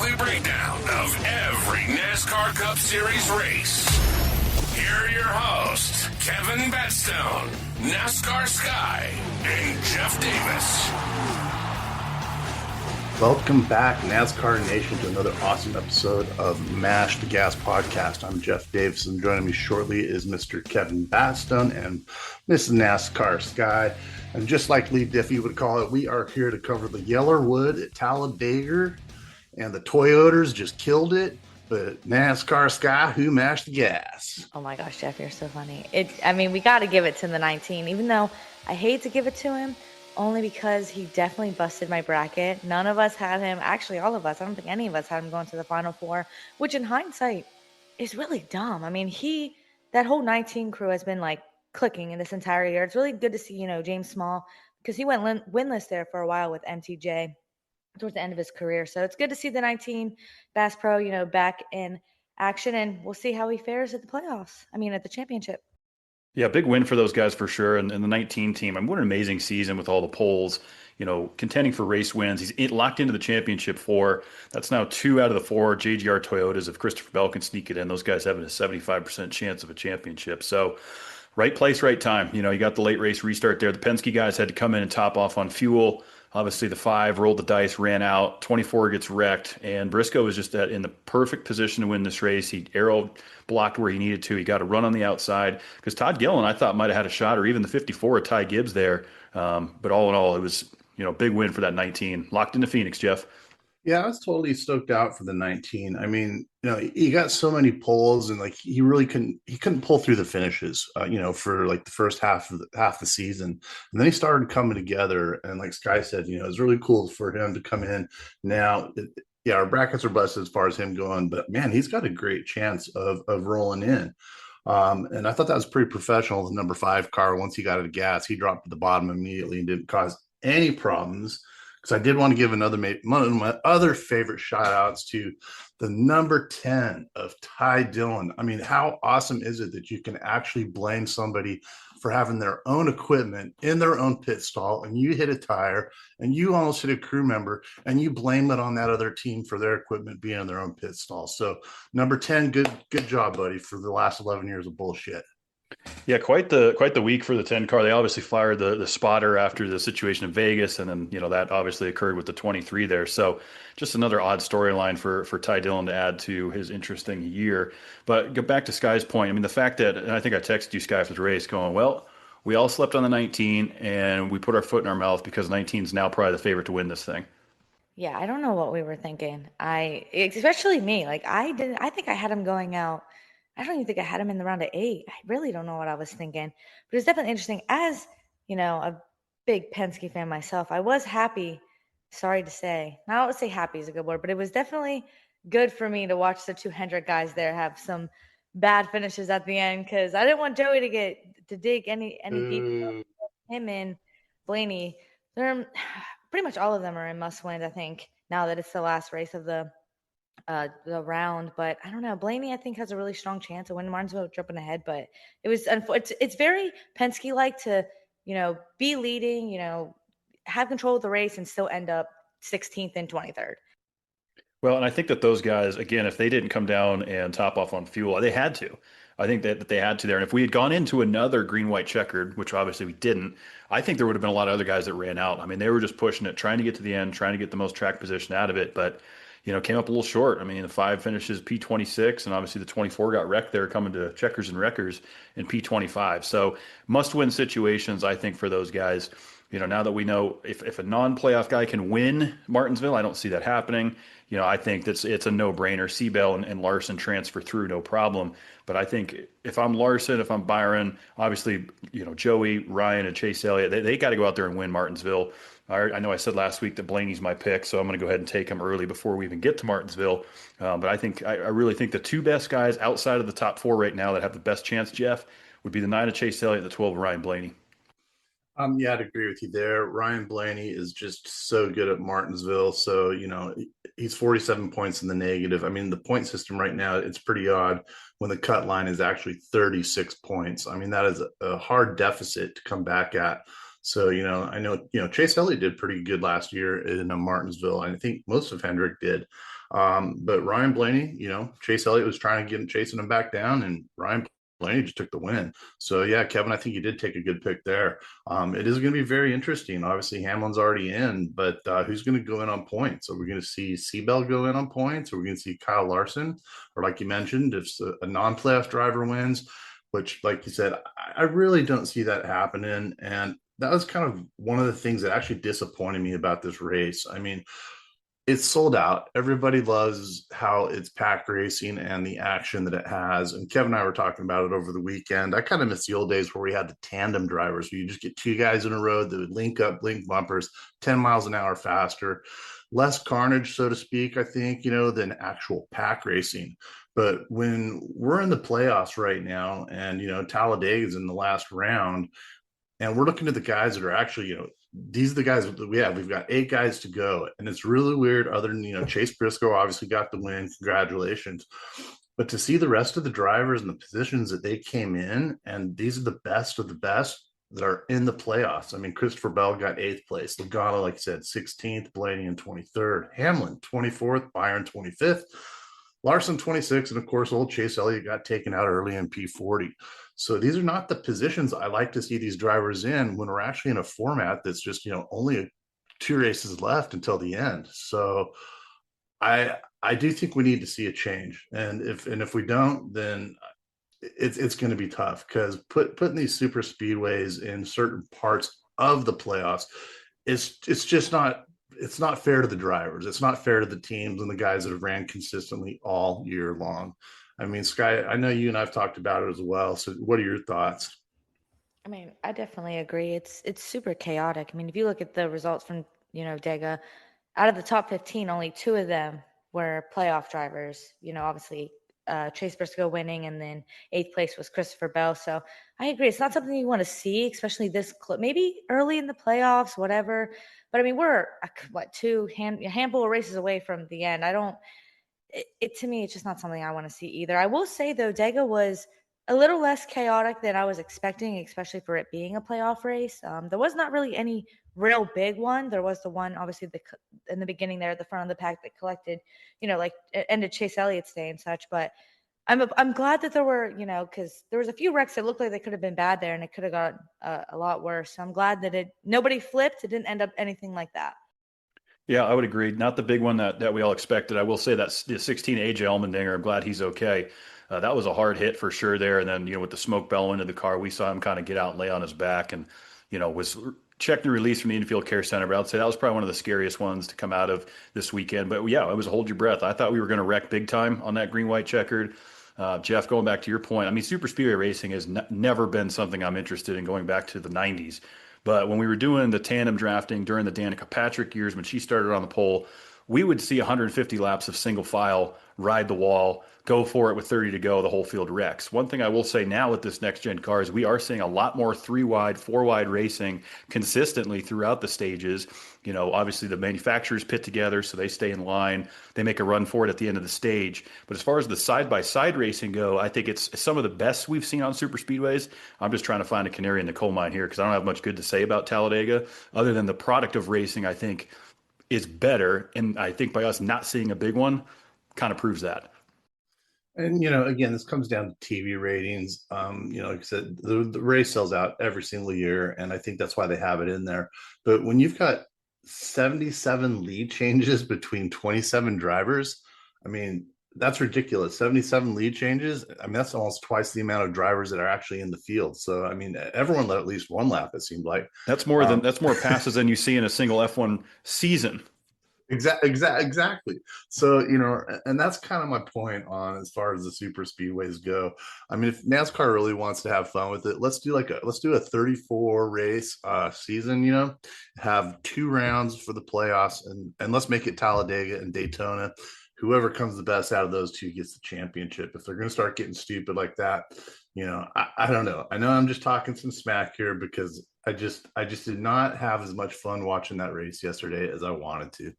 weekly breakdown of every NASCAR Cup Series race. Here are your hosts, Kevin Batstone, NASCAR Sky, and Jeff Davis. Welcome back, NASCAR Nation, to another awesome episode of Mash the Gas podcast. I'm Jeff Davis, and joining me shortly is Mr. Kevin Batstone and Mrs. NASCAR Sky. And just like Lee Diffie would call it, we are here to cover the YellaWood at Talladega, and the Toyotas just killed it. But NASCAR Sky, who mashed the gas? Oh my gosh, Jeff, you're so funny. We got to give it to the 19, even though I hate to give it to him, only because he definitely busted my bracket. None of us had him. Actually, all of us. I don't think any of us had him going to the Final Four, which in hindsight is really dumb. I mean, that whole 19 crew has been like clicking in this entire year. It's really good to see, James Small, because he went winless there for a while with MTJ towards the end of his career. So it's good to see the 19 Bass Pro, back in action, and we'll see how he fares at the playoffs. At the championship. Yeah, big win for those guys for sure. And the 19 team, what an amazing season with all the polls, contending for race wins. He's locked into the championship 4. That's now 2 out of the 4 JGR Toyotas. If Christopher Bell can sneak it in, those guys having a 75% chance of a championship. So right place, right time. You got the late race restart there. The Penske guys had to come in and top off on fuel. Obviously, the 5 rolled the dice, ran out. 24 gets wrecked, and Briscoe was just in the perfect position to win this race. He arrow blocked where he needed to. He got a run on the outside because Todd Gillen, I thought, might have had a shot, or even the 54 at Ty Gibbs there. But all in all, it was big win for that 19. Locked into Phoenix, Jeff. Yeah, I was totally stoked out for the 19. He got so many poles, and he really couldn't pull through the finishes, for the first half the season. And then he started coming together, and like Sky said, it's really cool for him to come in now. Our brackets are busted as far as him going, but man, he's got a great chance of rolling in. And I thought that was pretty professional. The number 5 car, once he got out of gas, he dropped to the bottom immediately and didn't cause any problems. Because I did want to give one of my other favorite shout outs to the number 10 of Ty Dillon. How awesome is it that you can actually blame somebody for having their own equipment in their own pit stall, and you hit a tire and you almost hit a crew member, and you blame it on that other team for their equipment being in their own pit stall. So number 10, good job, buddy, for the last 11 years of bullshit. Yeah, quite the week for the 10 car. They obviously fired the spotter after the situation in Vegas, and then that obviously occurred with the 23 there. So just another odd storyline for Ty Dillon to add to his interesting year. But go back to Sky's point. The fact that, and I think I texted you, Sky, after the race, going, well, we all slept on the 19 and we put our foot in our mouth because 19 is now probably the favorite to win this thing. Yeah, I don't know what we were thinking. Especially me. I think I had him going out. I don't even think I had him in the round of 8. I really don't know what I was thinking. But it's definitely interesting. As, a big Penske fan myself, I was happy, sorry to say. I don't say happy is a good word, but it was definitely good for me to watch the 2 Hendrick guys there have some bad finishes at the end, because I didn't want Joey to dig any deeper. Him and Blaney, they're pretty much all of them are in must win, I think, now that it's the last race of the round. But I don't know, Blaney I think has a really strong chance of winning Martinsville, jumping ahead, but it's very Penske like to be leading, have control of the race and still end up 16th and 23rd. Well, and I think that those guys, again, if they didn't come down and top off on fuel, they had to. I think that they had to there. And if we had gone into another green-white checkered, which obviously we didn't, I think there would have been a lot of other guys that ran out. They were just pushing it, trying to get to the end, trying to get the most track position out of it. But came up a little short. The 5 finishes P26, and obviously the 24 got wrecked there coming to checkers and wreckers in P25. So must-win situations, I think, for those guys. Now that we know if a non-playoff guy can win Martinsville, I don't see that happening. I think it's a no-brainer. Seabell and Larson transfer through, no problem. But I think if I'm Larson, if I'm Byron, obviously, Joey, Ryan, and Chase Elliott, they got to go out there and win Martinsville. I know I said last week that Blaney's my pick, so I'm going to go ahead and take him early before we even get to Martinsville. But I really think the 2 best guys outside of the top 4 right now that have the best chance, Jeff, would be the 9 of Chase Elliott and the 12 of Ryan Blaney. Yeah, I'd agree with you there. Ryan Blaney is just so good at Martinsville. So, he's 47 points in the negative. The point system right now, it's pretty odd when the cut line is actually 36 points. That is a hard deficit to come back at. So, I know, Chase Elliott did pretty good last year in Martinsville. And I think most of Hendrick did. But Ryan Blaney, Chase Elliott was trying to chasing him back down, and Ryan Blaney just took the win. So, yeah, Kevin, I think you did take a good pick there. It is going to be very interesting. Obviously, Hamlin's already in, but who's going to go in on points? Are we going to see Seabell go in on points? Are we going to see Kyle Larson? Or like you mentioned, if a non-playoff driver wins, which, like you said, I really don't see that happening. And that was kind of one of the things that actually disappointed me about this race. I mean, it's sold out. Everybody loves how it's pack racing and the action that it has. And Kevin and I were talking about it over the weekend. I kind of miss the old days where we had the tandem drivers, where you just get two guys in a row that would link up, link bumpers, 10 miles an hour faster, less carnage, so to speak, I think, than actual pack racing. But when we're in the playoffs right now and, Talladega is in the last round, and we're looking at the guys that are actually, these are the guys that we have. We've got 8 guys to go. And it's really weird, other than, Chase Briscoe obviously got the win. Congratulations. But to see the rest of the drivers and the positions that they came in, and these are the best of the best that are in the playoffs. I mean, Christopher Bell got 8th place. Logano, like I said, 16th. Blaney in 23rd. Hamlin, 24th. Byron, 25th. Larson, 26th. And of course, old Chase Elliott got taken out early in P40. So these are not the positions I like to see these drivers in when we're actually in a format that's just, only 2 races left until the end. So I do think we need to see a change. And if we don't, then it's going to be tough, because putting these super speedways in certain parts of the playoffs, it's just not, it's not fair to the drivers. It's not fair to the teams and the guys that have ran consistently all year long. I mean, Sky, I know you and I've talked about it as well. So what are your thoughts? I mean, I definitely agree. It's super chaotic. I mean, if you look at the results from, Dega, out of the top 15, only 2 of them were playoff drivers. Obviously, Chase Briscoe winning, and then 8th place was Christopher Bell. So I agree. It's not something you want to see, especially this maybe early in the playoffs, whatever. But I mean, we're a handful of races away from the end. I don't. To me, it's just not something I want to see either. I will say though, Dega was a little less chaotic than I was expecting, especially for it being a playoff race. There was not really any real big one. There was the one, obviously, in the beginning there at the front of the pack that collected, like ended Chase Elliott's day and such. But I'm glad that there were, because there was a few wrecks that looked like they could have been bad there, and it could have got a lot worse. So I'm glad that nobody flipped. It didn't end up anything like that. Yeah, I would agree. Not the big one that we all expected. I will say that the 16 AJ Allmendinger, I'm glad he's okay. That was a hard hit for sure there. And then, with the smoke bellowing into the car, we saw him kind of get out and lay on his back, and, was checked and released from the infield care center. But I'd say that was probably one of the scariest ones to come out of this weekend. But yeah, it was a hold your breath. I thought we were going to wreck big time on that green, white checkered. Jeff, going back to your point, I mean, super speedway racing has never been something I'm interested in, going back to the 90s. But when we were doing the tandem drafting during the Danica Patrick years, when she started on the pole, we would see 150 laps of single file, ride the wall, go for it with 30 to go, the whole field wrecks. One thing I will say now with this next gen car is we are seeing a lot more 3-wide, 4-wide racing consistently throughout the stages. Obviously the manufacturers pit together, so they stay in line. They make a run for it at the end of the stage. But as far as the side-by-side racing go, I think it's some of the best we've seen on super speedways. I'm just trying to find a canary in the coal mine here, because I don't have much good to say about Talladega, other than the product of racing, I think, is better. And I think by us not seeing a big one kind of proves that. And, again, this comes down to TV ratings. Like I said, the race sells out every single year, and I think that's why they have it in there. But when you've got 77 lead changes between 27 drivers, I mean, that's ridiculous. 77 lead changes. I mean, that's almost twice the amount of drivers that are actually in the field. So, I mean, everyone led at least one lap, it seemed like. That's more passes than you see in a single F1 season. Exactly. So, and that's kind of my point on as far as the super speedways go. I mean, if NASCAR really wants to have fun with it, let's do a 34 race season, have 2 rounds for the playoffs, and let's make it Talladega and Daytona. Whoever comes the best out of those 2 gets the championship. If they're going to start getting stupid like that, I don't know. I know I'm just talking some smack here, because I just did not have as much fun watching that race yesterday as I wanted to.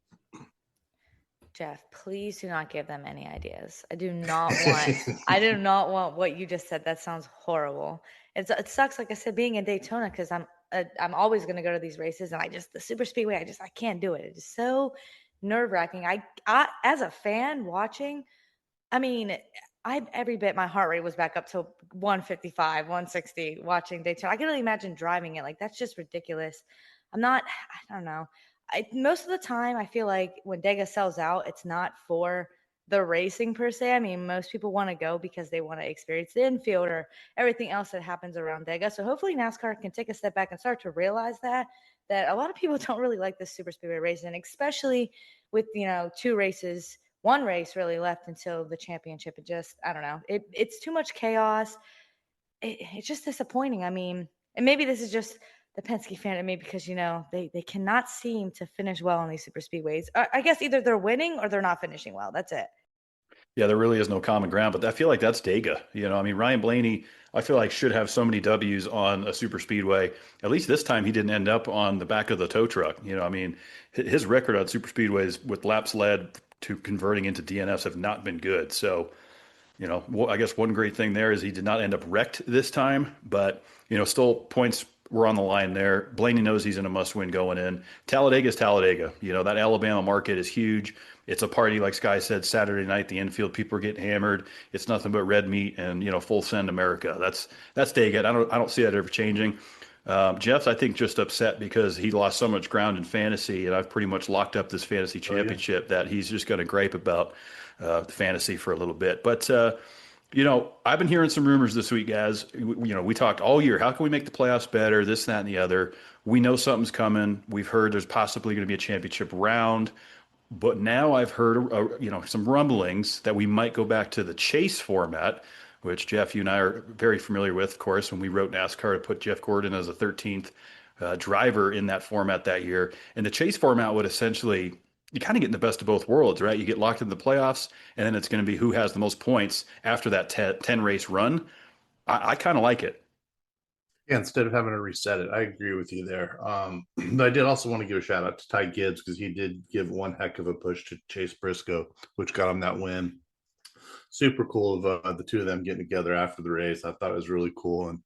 Jeff, please do not give them any ideas. I do not want what you just said. That sounds horrible. It sucks, like I said, being in Daytona, because I'm always going to go to these races, and the super speedway, I can't do it. It is so nerve wracking. I as a fan watching, I mean, I every bit my heart rate was back up to 155, 160 watching Daytona. I can only imagine driving it. Like, that's just ridiculous. I don't know. Most of the time, I feel like when Dega sells out, it's not for the racing per se. I mean, most people want to go because they want to experience the infield or everything else that happens around Dega. So hopefully NASCAR can take a step back and start to realize that a lot of people don't really like this super speedway racing, especially with, two races, one race really left until the championship. I don't know. It's too much chaos. It's just disappointing. I mean, and maybe this is just the Penske fan in me because, they cannot seem to finish well on these super speedways. I guess either they're winning or they're not finishing well. That's it. Yeah, there really is no common ground, but I feel like that's Dega. I mean, Ryan Blaney, I feel like should have so many W's on a super speedway. At least this time he didn't end up on the back of the tow truck. I mean, his record on super speedways with laps led to converting into DNFs have not been good. So, I guess one great thing there is he did not end up wrecked this time, but, still points were on the line there. Blaney knows he's in a must-win going in. Talladega is Talladega. That Alabama market is huge. It's a party, like Sky said, Saturday night. The infield, people are getting hammered. It's nothing but red meat and full send America. That's Dega. I don't see that ever changing. Jeff's, I think, just upset because he lost so much ground in fantasy, and I've pretty much locked up this fantasy championship that he's just going to gripe about the fantasy for a little bit. But I've been hearing some rumors this week, guys. We talked all year. How can we make the playoffs better? This, that, and the other. We know something's coming. We've heard there's possibly going to be a championship round. But now I've heard, some rumblings that we might go back to the chase format, which Jeff, you and I are very familiar with, of course, when we wrote NASCAR to put Jeff Gordon as a 13th driver in that format that year. And the chase format would essentially, you kind of get in the best of both worlds, right? You get locked in the playoffs, and then it's going to be who has the most points after that 10 race run. I kind of like it. Yeah, instead of having to reset it, I agree with you there. But I did also want to give a shout out to Ty Gibbs because he did give one heck of a push to Chase Briscoe, which got him that win. Super cool of the two of them getting together after the race. I thought it was really cool. And,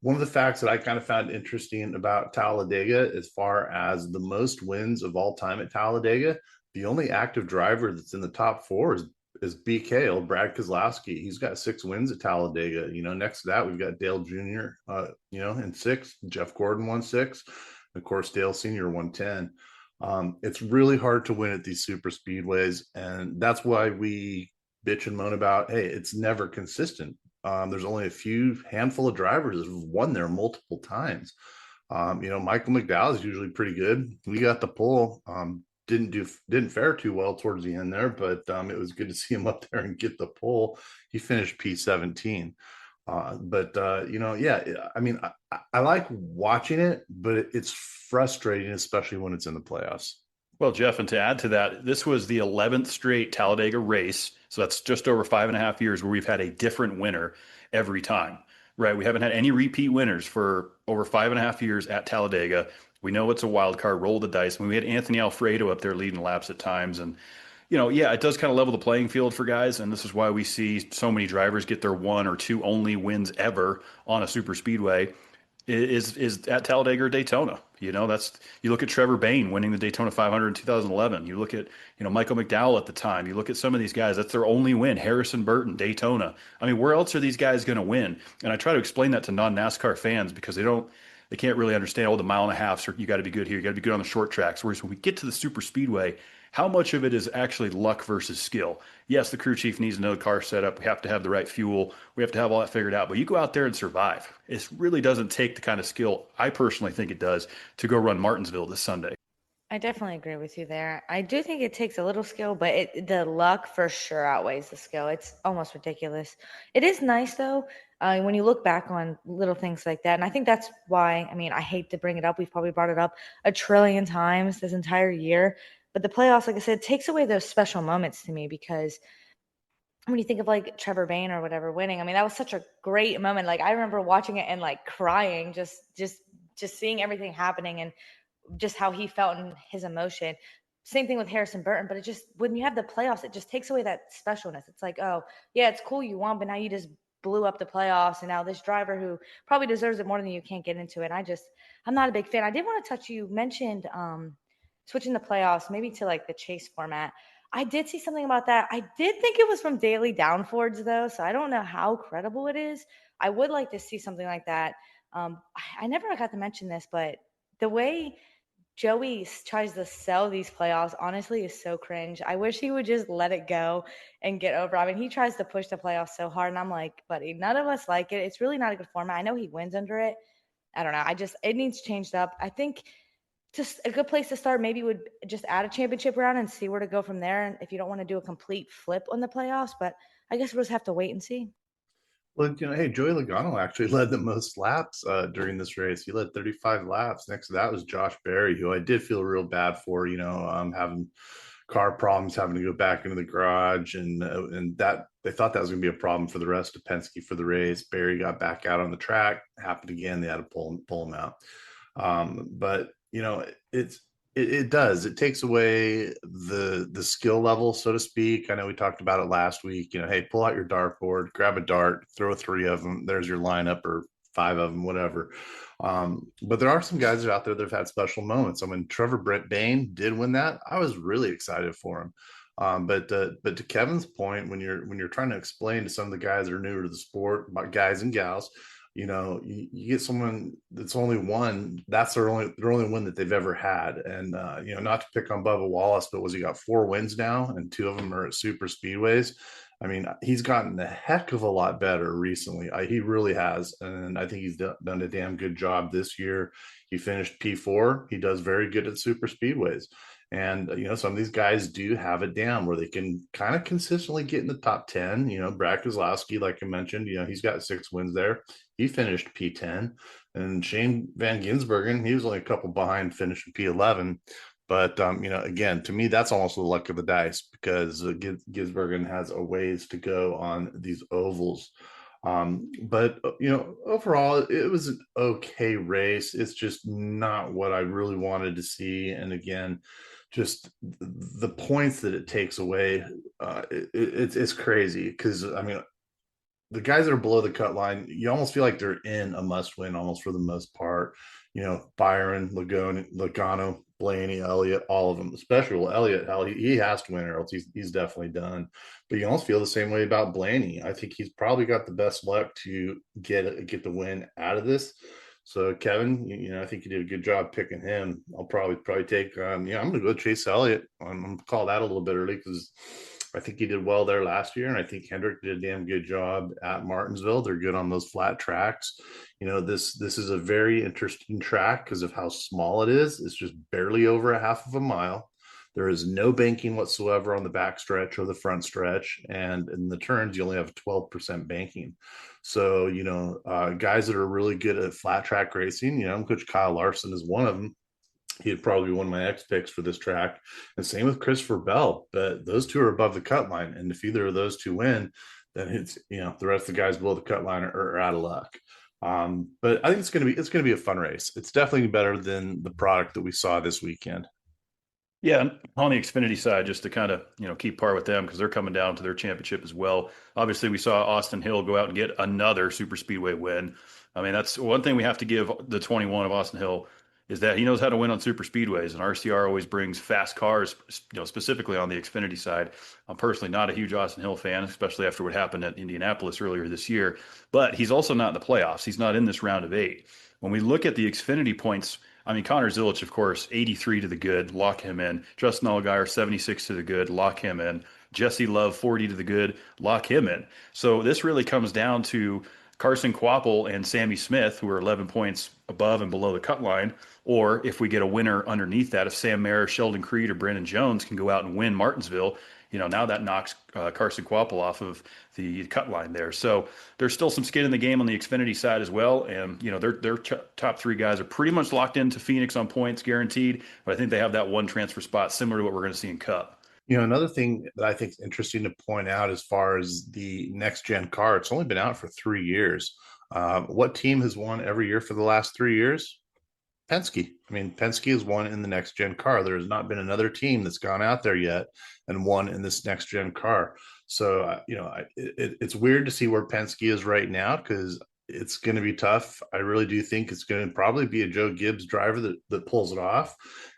one of the facts that I kind of found interesting about Talladega, as far as the most wins of all time at Talladega, the only active driver that's in the top four is BK, old Brad Keselowski. He's got 6 wins at Talladega. Next to that, we've got Dale Jr., in 6. Jeff Gordon won 6. Of course, Dale Sr. won 10. It's really hard to win at these super speedways, and that's why we bitch and moan about, hey, it's never consistent. There's only a handful of drivers that have won there multiple times. Michael McDowell is usually pretty good. We got the pole. Didn't fare too well towards the end there, but it was good to see him up there and get the pole. He finished P17. Yeah, I mean, I like watching it, but it's frustrating, especially when it's in the playoffs. Well, Jeff, and to add to that, this was the 11th straight Talladega race. So that's just over 5.5 years where we've had a different winner every time, right? We haven't had any repeat winners for over 5.5 years at Talladega. We know it's a wild card, roll the dice. We had Anthony Alfredo up there leading laps at times. And, it does kind of level the playing field for guys. And this is why we see so many drivers get their 1 or 2 only wins ever on a super speedway is at Talladega or Daytona. You look at Trevor Bayne winning the Daytona 500 in 2011. You look at, Michael McDowell at the time. You look at some of these guys, that's their only win. Harrison Burton, Daytona. I mean, where else are these guys going to win? And I try to explain that to non-NASCAR fans because they can't really understand, the 1.5 miles, you got to be good here. You got to be good on the short tracks. Whereas when we get to the super speedway, how much of it is actually luck versus skill? Yes, the crew chief needs to know the car setup. We have to have the right fuel. We have to have all that figured out. But you go out there and survive. It really doesn't take the kind of skill I personally think it does to go run Martinsville this Sunday. I definitely agree with you there. I do think it takes a little skill, but the luck for sure outweighs the skill. It's almost ridiculous. It is nice, though, when you look back on little things like that. And I think that's why, I hate to bring it up. We've probably brought it up a trillion times this entire year. But the playoffs, like I said, takes away those special moments to me because when you think of like Trevor Bayne or whatever winning, that was such a great moment. Like I remember watching it and like crying, just seeing everything happening and just how he felt and his emotion. Same thing with Harrison Burton, but when you have the playoffs, it just takes away that specialness. It's like, oh yeah, it's cool you won, but now you just blew up the playoffs, and now this driver who probably deserves it more than you can't get into it. I'm not a big fan. I did want to touch, you mentioned switching the playoffs maybe to like the chase format. I did see something about that. I did think it was from Daily Downfords though, so I don't know how credible it is. I would like to see something like that. I never got to mention this, but the way Joey tries to sell these playoffs, honestly, is so cringe. I wish he would just let it go and get over. I mean, he tries to push the playoffs so hard, and I'm like, buddy, none of us like it. It's really not a good format. I know he wins under it. I don't know. It needs changed up. I think just a good place to start maybe would just add a championship round and see where to go from there. And if you don't want to do a complete flip on the playoffs, but I guess we'll just have to wait and see. Well, hey, Joey Logano actually led the most laps during this race. He led 35 laps. Next to that was Josh Berry, who I did feel real bad for, having car problems, having to go back into the garage, and that they thought that was going to be a problem for the rest of Penske for the race. Berry got back out on the track. Happened again. They had to pull him out. But it does. It takes away the skill level, so to speak. I know we talked about it last week. Hey, pull out your dartboard, grab a dart, throw 3 of them. There's your lineup, or 5 of them, whatever. But there are some guys out there that have had special moments. I mean, Trevor Brett Bain did win that. I was really excited for him. But to Kevin's point, when you're trying to explain to some of the guys that are newer to the sport, guys and gals, you get someone that's only won, that's their only win that they've ever had. And, not to pick on Bubba Wallace, but he got 4 wins now, and 2 of them are at super speedways. I mean, he's gotten a heck of a lot better recently. He really has. And I think he's done a damn good job this year. He finished P4. He does very good at super speedways. And, some of these guys do have it down where they can kind of consistently get in the top 10. Brad Keselowski, like I mentioned, he's got 6 wins there. He finished P10. And Shane Van Gisbergen, he was only a couple behind, finishing P11. But, again, to me, that's almost the luck of the dice, because Gisbergen has a ways to go on these ovals. But overall, it was an okay race. It's just not what I really wanted to see. And again, just the points that it takes away, it's crazy. Because, I mean, the guys that are below the cut line, you almost feel like they're in a must win almost for the most part. Byron, Logano, Blaney, Elliott, all of them, especially Elliott. Hell, he has to win, or else he's definitely done. But you almost feel the same way about Blaney. I think he's probably got the best luck to get the win out of this. So Kevin, I think you did a good job picking him. I'll probably take. I'm going to go Chase Elliott. I'm going to call that a little bit early, because I think he did well there last year, and I think Hendrick did a damn good job at Martinsville. They're good on those flat tracks. This is a very interesting track because of how small it is. It's just barely over a half of a mile. There is no banking whatsoever on the back stretch or the front stretch, and in the turns you only have 12% banking. So guys that are really good at flat track racing, Coach Kyle Larson is one of them. He'd probably be one of my X picks for this track. And same with Christopher Bell. But those 2 are above the cut line. And if either of those 2 win, then it's, the rest of the guys below the cut line are out of luck. But I think it's going to be a fun race. It's definitely better than the product that we saw this weekend. Yeah, on the Xfinity side, just to kind of, keep par with them, because they're coming down to their championship as well. Obviously, we saw Austin Hill go out and get another super speedway win. I mean, that's one thing we have to give the 21 of Austin Hill, is that he knows how to win on super speedways, and RCR always brings fast cars, specifically on the Xfinity side. I'm personally not a huge Austin Hill fan, especially after what happened at Indianapolis earlier this year, but he's also not in the playoffs. He's not in this round of 8. When we look at the Xfinity points, I mean, Connor Zilic, of course, 83 to the good, lock him in. Justin Allgaier, 76 to the good, lock him in. Jesse Love, 40 to the good, lock him in. So this really comes down to Carson Kvapil and Sammy Smith, who are 11 points above and below the cut line. Or if we get a winner underneath that, if Sam Mayer, Sheldon Creed, or Brandon Jones can go out and win Martinsville, now that knocks Carson Kvapil off of the cut line there. So there's still some skin in the game on the Xfinity side as well. And, their top 3 guys are pretty much locked into Phoenix on points guaranteed. But I think they have that one transfer spot similar to what we're going to see in Cup. Another thing that I think is interesting to point out as far as the next gen car, it's only been out for 3 years. What team has won every year for the last 3 years? Penske. I mean, Penske has won in the next gen car. There has not been another team that's gone out there yet and won in this next gen car. So, it's weird to see where Penske is right now because it's going to be tough. I really do think it's going to probably be a Joe Gibbs driver that pulls it off.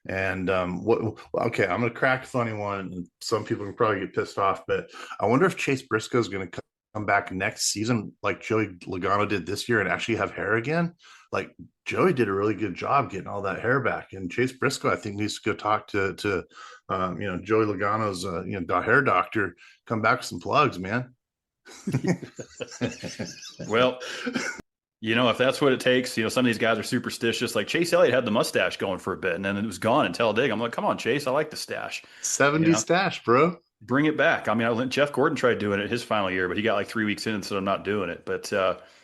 And okay, I'm going to crack a funny one. And some people can probably get pissed off, but I wonder if Chase Briscoe is going to come back next season like Joey Logano did this year and actually have hair again. Like Joey did a really good job getting all that hair back, and Chase Briscoe I think needs to go talk to Joey Logano's hair doctor, come back with some plugs, man. Well, if that's what it takes, some of these guys are superstitious. Like Chase Elliott had the mustache going for a bit, and then it was gone in Talladega. I'm like, come on, Chase, I like the stash. 70 stash, bro. Bring it back. I mean, Jeff Gordon tried doing it his final year, but he got like 3 weeks in and said, I'm not doing it. But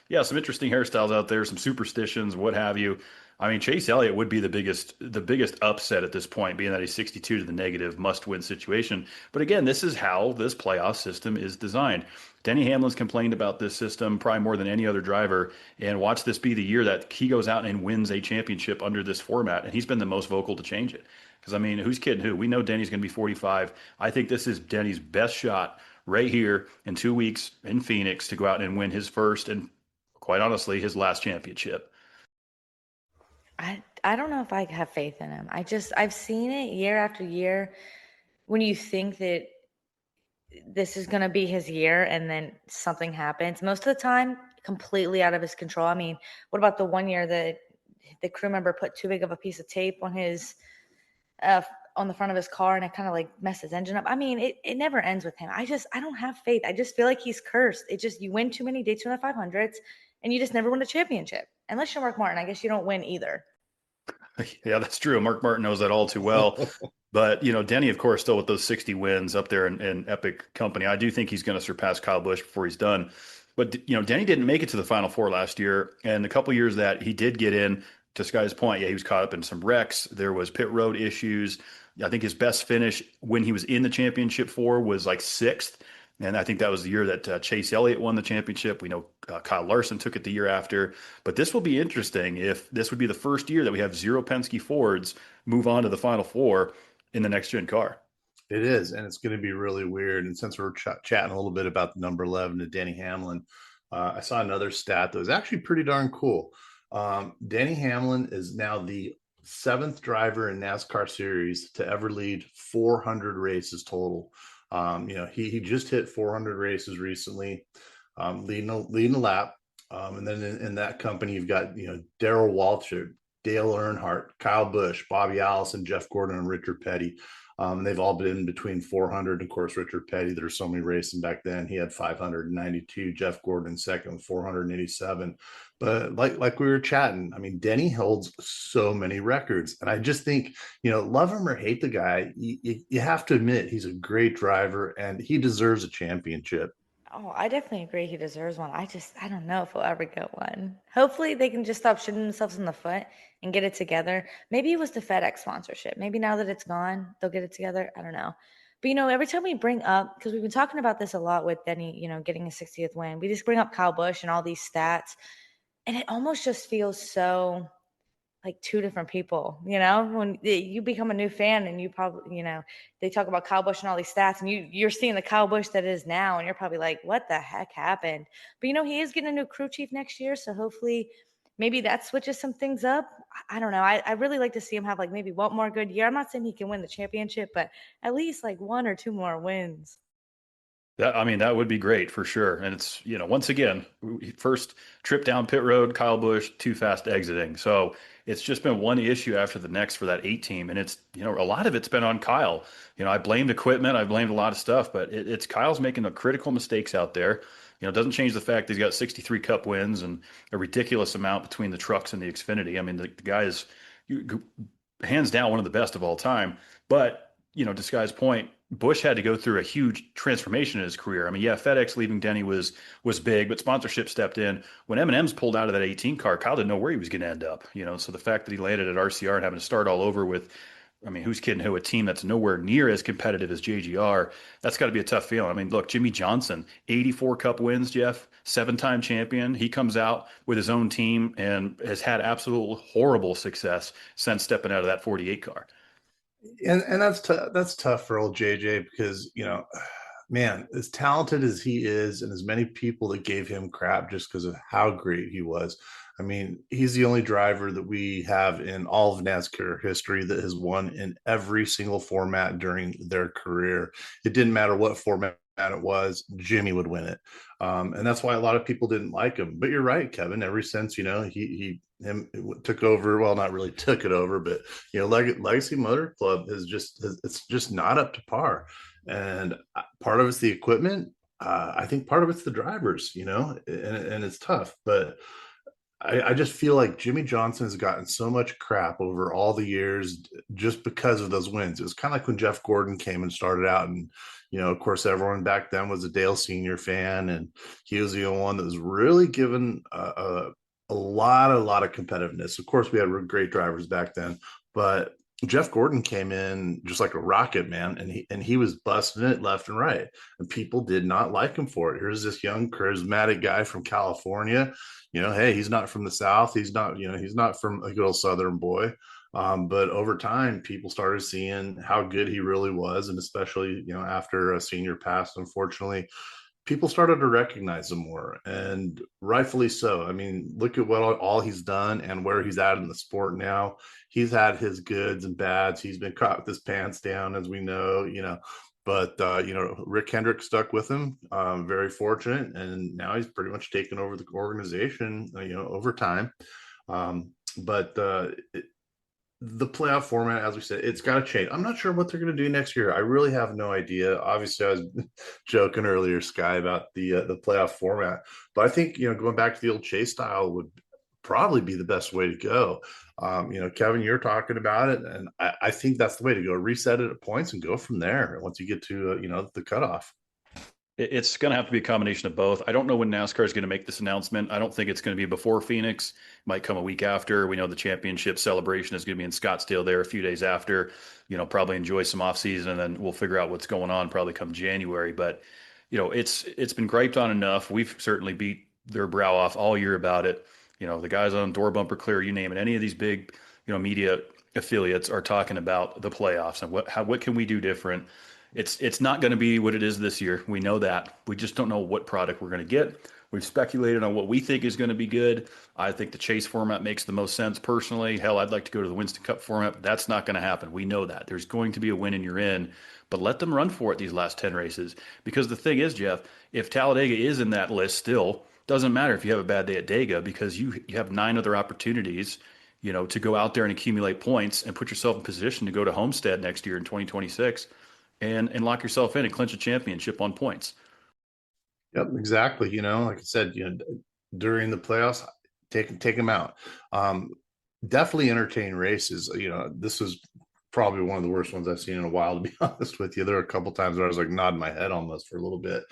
yeah, some interesting hairstyles out there, some superstitions, what have you. I mean, Chase Elliott would be the biggest upset at this point, being that he's 62 to the negative, must-win situation. But again, this is how this playoff system is designed. Denny Hamlin's complained about this system probably more than any other driver, and watch this be the year that he goes out and wins a championship under this format, and he's been the most vocal to change it. Because, I mean, who's kidding who? We know Denny's going to be 45. I think this is Denny's best shot right here in 2 weeks in Phoenix to go out and win his first and, quite honestly, his last championship. I don't know if I have faith in him. I've seen it year after year when you think that this is going to be his year and then something happens. Most of the time, completely out of his control. I mean, what about the one year that the crew member put too big of a piece of tape on his on the front of his car and it kind of like messed his engine up? I mean, it never ends with him. I don't have faith. I just feel like he's cursed. You win too many Daytona 500s and you just never win a championship. Unless you're Mark Martin, I guess you don't win either. Yeah, that's true. Mark Martin knows that all too well. But, Denny, of course, still with those 60 wins up there in epic company. I do think he's going to surpass Kyle Busch before he's done. But, Denny didn't make it to the Final Four last year. And the couple years that he did get in, to Sky's point, yeah, he was caught up in some wrecks. There was pit road issues. I think his best finish when he was in the championship four was like sixth. And I think that was the year that Chase Elliott won the championship. We know Kyle Larson took it the year after. But this will be interesting if this would be the first year that we have 0 Penske Fords move on to the Final Four in the next-gen car. It is, and it's going to be really weird. And since we're chatting a little bit about the number 11 to Denny Hamlin, I saw another stat that was actually pretty darn cool. Denny Hamlin is now the 7th driver in NASCAR series to ever lead 400 races total. He just hit 400 races recently, leading a lap. And then in that company, you've got, Darrell Waltrip, Dale Earnhardt, Kyle Busch, Bobby Allison, Jeff Gordon, and Richard Petty. And they've all been between 400. Of course, Richard Petty, there's so many racing back then. He had 592. Jeff Gordon second with 487. But like we were chatting, I mean, Denny holds so many records. And I just think, love him or hate the guy, you have to admit he's a great driver and he deserves a championship. Oh, I definitely agree he deserves one. I don't know if he'll ever get one. Hopefully they can just stop shooting themselves in the foot and get it together. Maybe it was the FedEx sponsorship. Maybe now that it's gone, they'll get it together. I don't know. But, every time we bring up, because we've been talking about this a lot with Denny, getting his 60th win, we just bring up Kyle Busch and all these stats. And it almost just feels so like two different people, when you become a new fan and you probably, they talk about Kyle Busch and all these stats and you're seeing the Kyle Busch that is now and you're probably like, what the heck happened? But, he is getting a new crew chief next year. So hopefully maybe that switches some things up. I don't know. I really like to see him have like maybe one more good year. I'm not saying he can win the championship, but at least like 1 or 2 more wins. That would be great for sure. And it's, once again, first trip down pit road, Kyle Busch, too fast exiting. So it's just been one issue after the next for that 8 team. And it's, a lot of it's been on Kyle. I blamed equipment. I blamed a lot of stuff, but it's Kyle's making the critical mistakes out there. It doesn't change the fact that he's got 63 Cup wins and a ridiculous amount between the trucks and the Xfinity. I mean, the guy is hands down one of the best of all time. But, to Sky's point, Busch had to go through a huge transformation in his career. I mean, yeah, FedEx leaving Denny was big, but sponsorship stepped in. When M&M's pulled out of that 18 car, Kyle didn't know where he was going to end up. So the fact that he landed at RCR and having to start all over with I mean, who's kidding who? A team that's nowhere near as competitive as JGR. That's got to be a tough feeling. I mean, look, Jimmy Johnson, 84 Cup wins, Jeff, 7-time champion. He comes out with his own team and has had absolute horrible success since stepping out of that 48 car. And that's tough for old JJ because man, as talented as he is, and as many people that gave him crap just because of how great he was. I mean, he's the only driver that we have in all of NASCAR history that has won in every single format during their career. It didn't matter what format it was, Jimmy would win it. And that's why a lot of people didn't like him. But you're right, Kevin. Ever since, him took over, well, not really took it over, but Legacy Motor Club it's just not up to par. And part of it's the equipment. I think part of it's the drivers, and it's tough. But I just feel like Jimmy Johnson has gotten so much crap over all the years just because of those wins. It was kind of like when Jeff Gordon came and started out, and of course, everyone back then was a Dale Senior fan, and he was the only one that was really given a lot of competitiveness. Of course, we had great drivers back then, but Jeff Gordon came in just like a rocket, man, and he was busting it left and right, and people did not like him for it. Here's this young, charismatic guy from California. Hey, he's not from the South. He's not from a good old Southern boy. But over time, people started seeing how good he really was, and especially after a senior passed, unfortunately, people started to recognize him more, and rightfully so. I mean, look at what all he's done and where he's at in the sport now. He's had his goods and bads. He's been caught with his pants down, as we know, but Rick Hendrick stuck with him. Very fortunate, and now he's pretty much taken over the organization, over time. But the playoff format, as we said, it's got to change. I'm not sure what they're going to do next year. I really have no idea. Obviously, I was joking earlier, Sky, about the playoff format, but I think going back to the old chase style would probably be the best way to go. Kevin, you're talking about it, and I think that's the way to go. Reset it at points and go from there once you get to the cutoff. It's going to have to be a combination of both. I don't know when NASCAR is going to make this announcement. I don't think it's going to be before Phoenix. It might come a week after. We know the championship celebration is going to be in Scottsdale there a few days after. Probably enjoy some off season, and then we'll figure out what's going on probably come January. But it's been griped on enough. We've certainly beat their brow off all year about it. The guys on Door Bumper Clear, you name it. Any of these big media affiliates are talking about the playoffs and what can we do different. It's not going to be what it is this year. We know that. We just don't know what product we're going to get. We've speculated on what we think is going to be good. I think the chase format makes the most sense personally. Hell, I'd like to go to the Winston Cup format, but that's not going to happen. We know that. There's going to be a win and you're in, but let them run for it these last 10 races. Because the thing is, Jeff, if Talladega is in that list still, doesn't matter if you have a bad day at Dega because you have 9 other opportunities, to go out there and accumulate points and put yourself in position to go to Homestead next year in 2026. And lock yourself in and clinch a championship on points. Yep, exactly. Like I said, during the playoffs, take them out. Definitely entertain races. This was probably one of the worst ones I've seen in a while, to be honest with you. There were a couple times where I was like nodding my head almost for a little bit.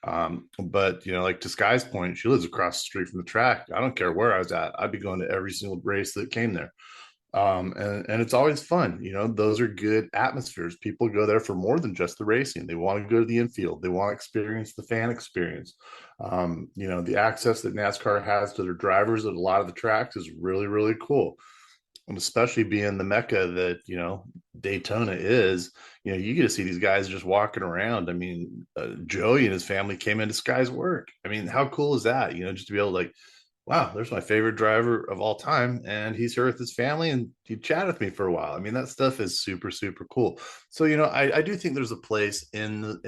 But like to Sky's point, she lives across the street from the track. I don't care where I was at. I'd be going to every single race that came there. And it's always fun. Those are good atmospheres. People go there for more than just the racing. They want to go to the infield. They want to experience the fan experience. The access that NASCAR has to their drivers at a lot of the tracks is really, really cool. And especially being the Mecca that, Daytona is, you get to see these guys just walking around. I mean, Joey and his family came into Sky's work. I mean, how cool is that? Just to be able to wow, there's my favorite driver of all time, and he's here with his family, and he chatted with me for a while. I mean, that stuff is super, super cool. So, I do think there's a place in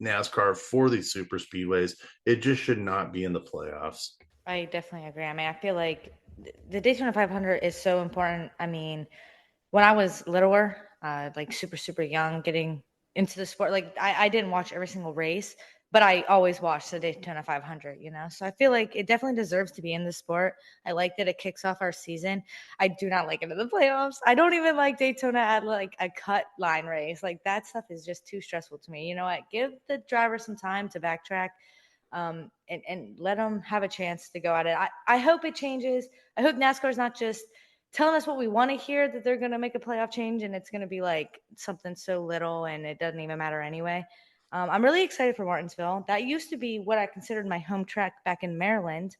NASCAR for these super speedways. It just should not be in the playoffs. I definitely agree. I mean, I feel like the Daytona 500 is so important. I mean, when I was littler, super, super young, getting into the sport, I didn't watch every single race, but I always watch the Daytona 500, So I feel like it definitely deserves to be in the sport. I like that it kicks off our season. I do not like it in the playoffs. I don't even like Daytona at a cut line race. That stuff is just too stressful to me. You know what? Give the driver some time to backtrack and let them have a chance to go at it. I hope it changes. I hope NASCAR is not just telling us what we want to hear, that they're going to make a playoff change and it's going to be like something so little and it doesn't even matter anyway. I'm really excited for Martinsville. That used to be what I considered my home track back in Maryland.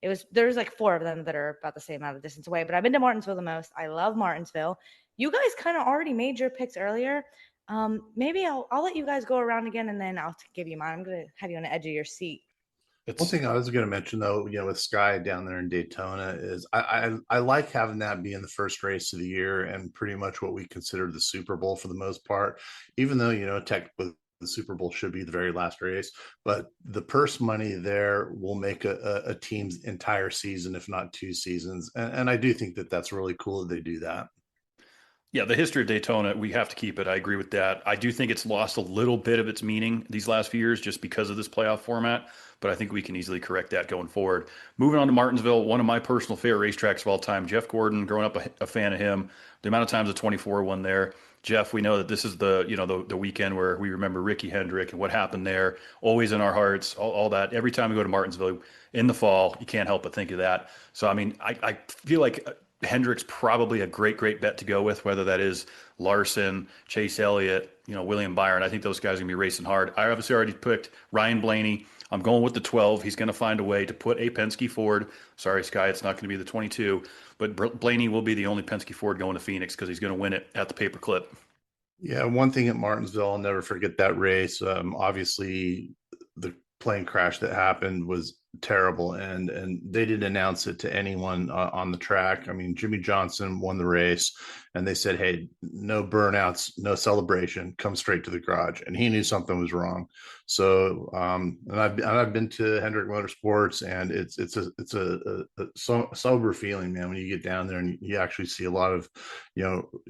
There's like 4 of them that are about the same amount of distance away, but I've been to Martinsville the most. I love Martinsville. You guys kind of already made your picks earlier. Maybe I'll let you guys go around again and then I'll give you mine. I'm going to have you on the edge of your seat. One thing I was going to mention, though, with Sky down there in Daytona, is I like having that being the first race of the year and pretty much what we consider the Super Bowl for the most part, even though, technically the Super Bowl should be the very last race, but the purse money there will make a team's entire season, if not 2 seasons. And I do think that that's really cool that they do that. Yeah, the history of Daytona, we have to keep it. I agree with that. I do think it's lost a little bit of its meaning these last few years just because of this playoff format, but I think we can easily correct that going forward. Moving on to Martinsville, one of my personal favorite racetracks of all time. Jeff Gordon, growing up a fan of him, the amount of times the 24 won there. Jeff, we know that this is the weekend where we remember Ricky Hendrick and what happened there. Always in our hearts, all that. Every time we go to Martinsville in the fall, you can't help but think of that. So, I mean, I feel like Hendrick's probably a great bet to go with, whether that is Larson, Chase Elliott, William Byron. I think those guys are going to be racing hard. I obviously already picked Ryan Blaney. I'm going with the 12. He's going to find a way to put a Penske Ford. Sorry, Sky, it's not going to be the 22, but Blaney will be the only Penske Ford going to Phoenix because he's going to win it at the paperclip. Yeah, one thing at Martinsville, I'll never forget that race. Obviously, the plane crash that happened was terrible, and they didn't announce it to anyone on the track. I mean, Jimmy Johnson won the race, and they said, "Hey, no burnouts, no celebration. Come straight to the garage." And he knew something was wrong. So, and I've been to Hendrick Motorsports, and it's a sober feeling, man, when you get down there and you actually see a lot of,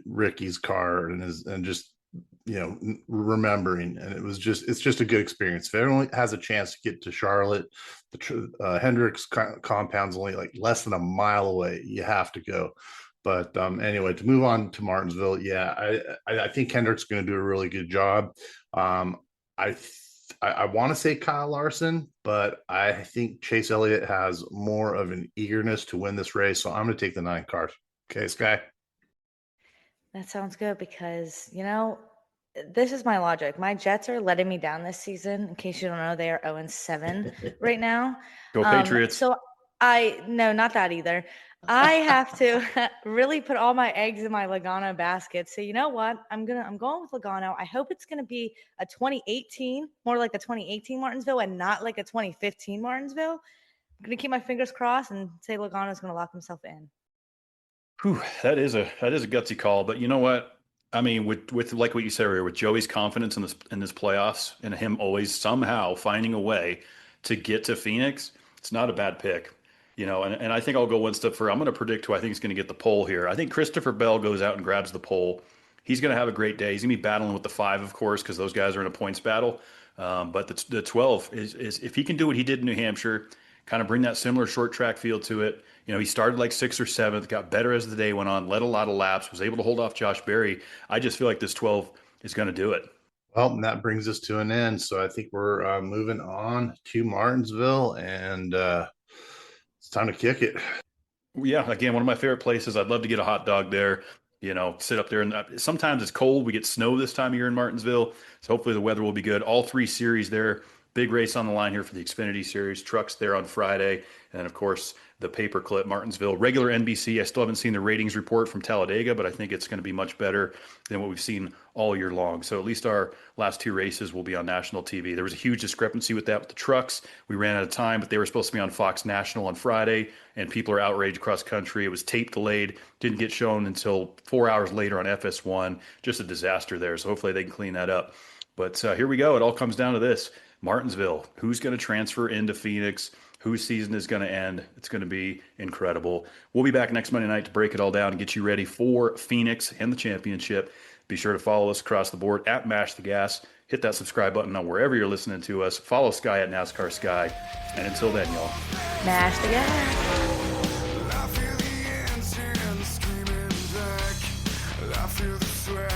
Ricky's car and just remembering, and it's just a good experience. If everyone has a chance to get to Charlotte, the Hendricks compound's only like less than a mile away. You have to go. But anyway, to move on to Martinsville, yeah, I think Hendrick's going to do a really good job. I want to say Kyle Larson, but I think Chase Elliott has more of an eagerness to win this race, so I'm going to take the 9 cars. Okay, Sky? That sounds good because, this is my logic. My Jets are letting me down this season. In case you don't know, they are 0-7 right now. Go Patriots. So no, not that either. I have to really put all my eggs in my Logano basket. So you know what? I'm going with Logano. I hope it's gonna be a 2018, more like a 2018 Martinsville and not like a 2015 Martinsville. I'm gonna keep my fingers crossed and say Logano's gonna lock himself in. Whew, that is a gutsy call, but you know what? I mean, with like what you said earlier, with Joey's confidence in this playoffs and him always somehow finding a way to get to Phoenix, it's not a bad pick. And I think I'll go one step further. I'm going to predict who I think is going to get the pole here. I think Christopher Bell goes out and grabs the pole. He's going to have a great day. He's going to be battling with the 5, of course, because those guys are in a points battle. But the 12 is if he can do what he did in New Hampshire, kind of bring that similar short track feel to it. He started like 6th or 7th, got better as the day went on, led a lot of laps, was able to hold off Josh Berry. I just feel like this 12 is going to do it. Well, and that brings us to an end. So I think we're moving on to Martinsville, and it's time to kick it. Yeah, again, one of my favorite places. I'd love to get a hot dog there, sit up there. And sometimes it's cold. We get snow this time of year in Martinsville. So hopefully the weather will be good. All 3 series there. Big race on the line here for the Xfinity Series. Trucks there on Friday. And then, of course, the paperclip Martinsville. Regular NBC. I still haven't seen the ratings report from Talladega, but I think it's going to be much better than what we've seen all year long. So at least our last 2 races will be on national TV. There was a huge discrepancy with that with the trucks. We ran out of time, but they were supposed to be on Fox National on Friday, and people are outraged across country. It was tape delayed, didn't get shown until 4 hours later on FS1. Just a disaster there. So hopefully they can clean that up. But here we go. It all comes down to this. Martinsville, who's going to transfer into Phoenix? Whose season is going to end? It's going to be incredible. We'll be back next Monday night to break it all down and get you ready for Phoenix and the championship. Be sure to follow us across the board at Mash the Gas. Hit that subscribe button on wherever you're listening to us. Follow Sky at NASCAR Sky. And until then, y'all. Mash the gas. I feel the engine screaming back. I feel the sweat